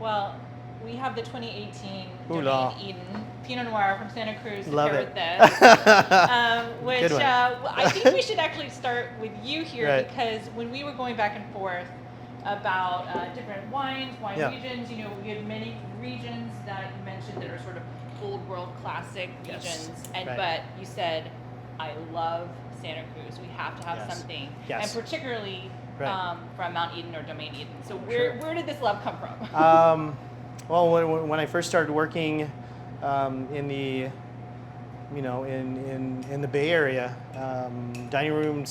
Well, we have the 2018 Ooh, Domaine Eden Pinot Noir from Santa Cruz to Love pair it. with this, which Good one. I think we should actually start with you here Right. because when we were going back and forth about different wines, wine Yeah. regions, you know, we had many regions that you mentioned that are sort of old world classic Yes. regions, and Right. but you said, I love Santa Cruz. We have to have Yes. something, Yes. and particularly Right. from Mount Eden or Domaine Eden. So Sure. where did this love come from? Well, when I first started working in the, you know, in the Bay Area, dining room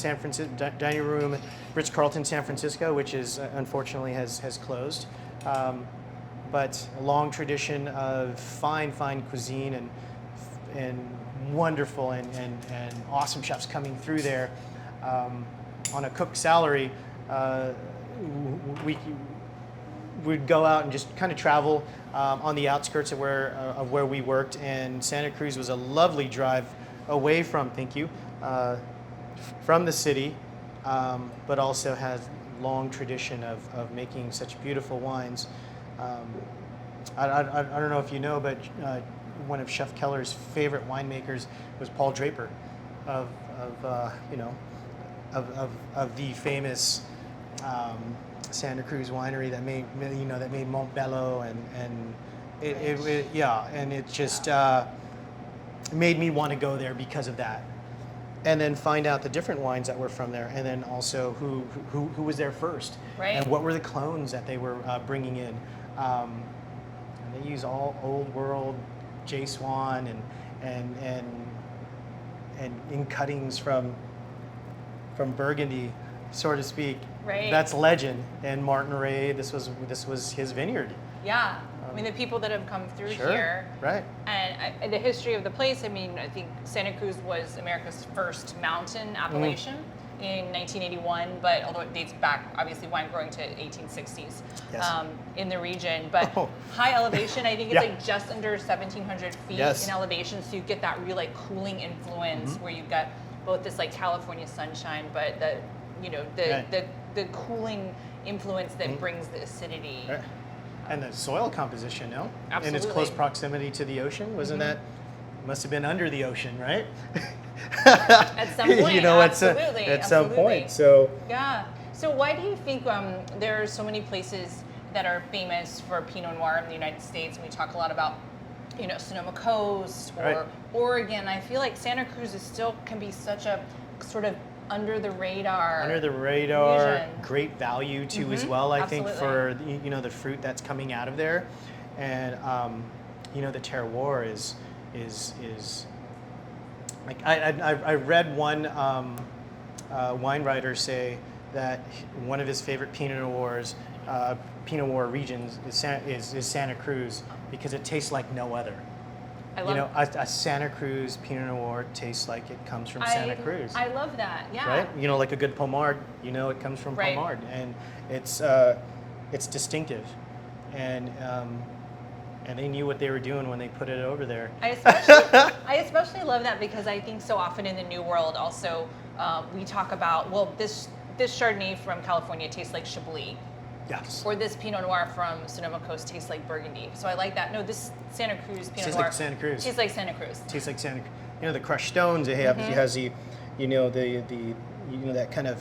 Ritz-Carlton San Francisco, which is unfortunately has closed, but a long tradition of fine cuisine and wonderful and awesome chefs coming through there on a cook salary. We'd go out and just kind of travel on the outskirts of where we worked, and Santa Cruz was a lovely drive away from, from the city, but also has long tradition of making such beautiful wines. I don't know if you know, but one of Chef Keller's favorite winemakers was Paul Draper, of the famous Santa Cruz winery that made Montbello and it just made me want to go there because of that, and then find out the different wines that were from there, and then also who was there first, Right. and what were the clones that they were bringing in. And they use all old world J Swan and in cuttings from Burgundy, so to speak. Right. That's legend. And Martin Ray, this was his vineyard. Yeah, I mean the people that have come through Sure. here, Right. and the history of the place. I mean, I think Santa Cruz was America's first mountain appellation in 1981, but although it dates back, obviously wine growing to 1860s Yes. in the region. But Oh. high elevation, I think it's Yeah. like just under 1,700 feet Yes. in elevation, so you get that real like cooling influence where you've got both this like California sunshine, but the Right. the cooling influence that brings the acidity. Right. And the soil composition, no? In its Absolutely. close proximity to the ocean, wasn't that? Must have been under the ocean, right? At some point, you know, absolutely, at some absolutely. point. So Yeah. So why do you think there are so many places that are famous for Pinot Noir in the United States? And we talk a lot about, you know, Sonoma Coast or Right. Oregon. I feel like Santa Cruz is still can be such a sort of under the radar. region. great value too as well. I think absolutely. for the fruit that's coming out of there, and the terroir is like I read one wine writer say that one of his favorite Pinot Noir regions is Santa Cruz because it tastes like no other. I love A Santa Cruz Pinot Noir tastes like it comes from Santa Cruz. I love that. Yeah. Right? You know, like a good Pomard, it comes from Right. Pomard, and it's distinctive, and they knew what they were doing when they put it over there. I especially love that because I think so often in the New World also we talk about, well, this Chardonnay from California tastes like Chablis, Yes. or this Pinot Noir from Sonoma Coast tastes like Burgundy. So I like that. No, this Santa Cruz Pinot Tastes Noir like Santa Cruz. tastes like Santa Cruz. Tastes like Santa. The crushed stones. It has the, that kind of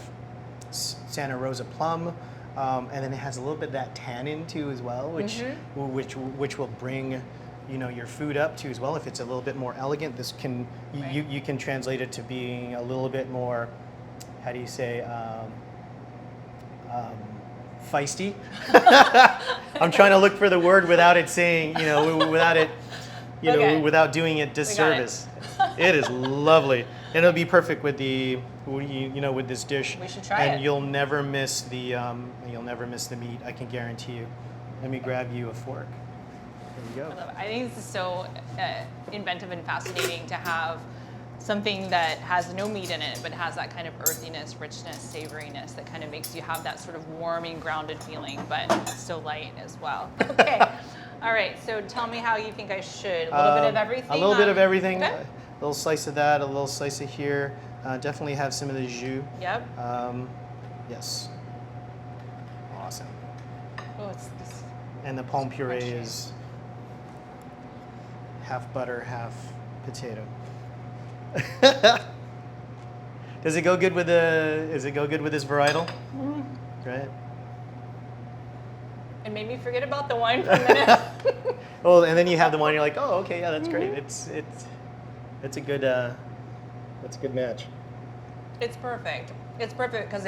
Santa Rosa plum, and then it has a little bit of that tannin too as well, which will bring your food up too as well. If it's a little bit more elegant, this can you can translate it to being a little bit more, how do you say, feisty. I'm trying to look for the word without it saying, without it, Okay. without doing it disservice. It is lovely, and it'll be perfect with with this dish. We should try and it. you'll never miss the meat. I can guarantee you. Let me grab you a fork. There you go. I think this is so inventive and fascinating to have something that has no meat in it, but has that kind of earthiness, richness, savoriness that kind of makes you have that sort of warming, grounded feeling, but still light as well. Okay. All right. So tell me how you think I should. A little bit of everything? A little bit of everything. Okay. A little slice of that, a little slice of here. Definitely have some of the jus. Yep. Yes. Awesome. Oh, it's this and the palm puree Crunchy. is half butter, half potato. Does it go good with Does it go good with this varietal? Mm. Right. It made me forget about the wine for a minute. Well, and then you have the wine. You're like, oh, okay, yeah, that's great. Mm-hmm. It's a good match. It's perfect. It's perfect because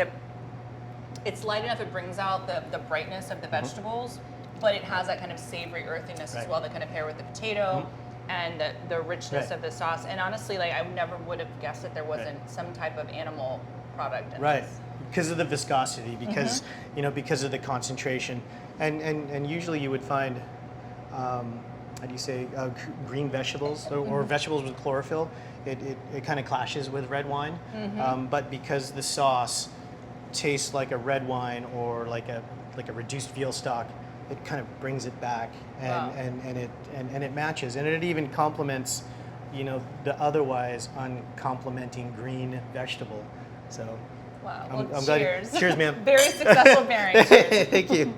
it's light enough. It brings out the brightness of the vegetables, but it has that kind of savory earthiness as Right. well that kind of pair with the potato and the richness Right. of the sauce. And honestly, like I never would have guessed that there wasn't some type of animal product in Right, this. because of the viscosity, because because of the concentration, and usually you would find, how do you say, green vegetables or vegetables with chlorophyll. It kind of clashes with red wine, but because the sauce tastes like a red wine or like a reduced veal stock, it kind of brings it back and it matches, and it even complements, the otherwise uncomplimenting green vegetable. So Wow. I'm Well, glad. cheers. Cheers, ma'am. Very successful pairing. Cheers. Thank you.